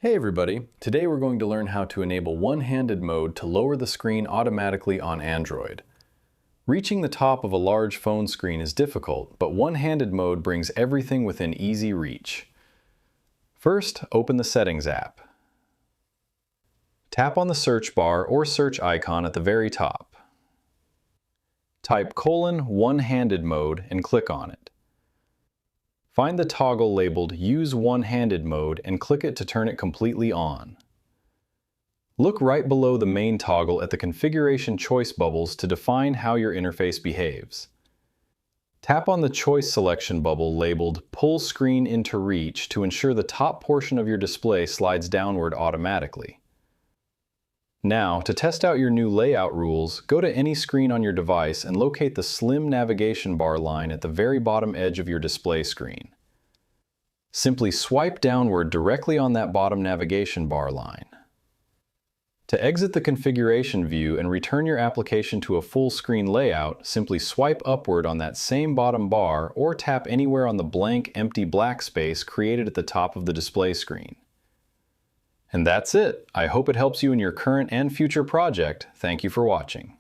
Hey everybody, today we're going to learn how to enable one-handed mode to lower the screen automatically on Android. Reaching the top of a large phone screen is difficult, but one-handed mode brings everything within easy reach. First, open the Settings app. Tap on the search bar or search icon at the very top. Type :one-handed mode and click on it. Find the toggle labeled Use One-Handed Mode and click it to turn it completely on. Look right below the main toggle at the configuration choice bubbles to define how your interface behaves. Tap on the choice selection bubble labeled Pull Screen into Reach to ensure the top portion of your display slides downward automatically. Now, to test out your new layout rules, go to any screen on your device and locate the slim navigation bar line at the very bottom edge of your display screen. Simply swipe downward directly on that bottom navigation bar line. To exit the configuration view and return your application to a full screen layout, simply swipe upward on that same bottom bar or tap anywhere on the blank, empty black space created at the top of the display screen. And that's it. I hope it helps you in your current and future project. Thank you for watching.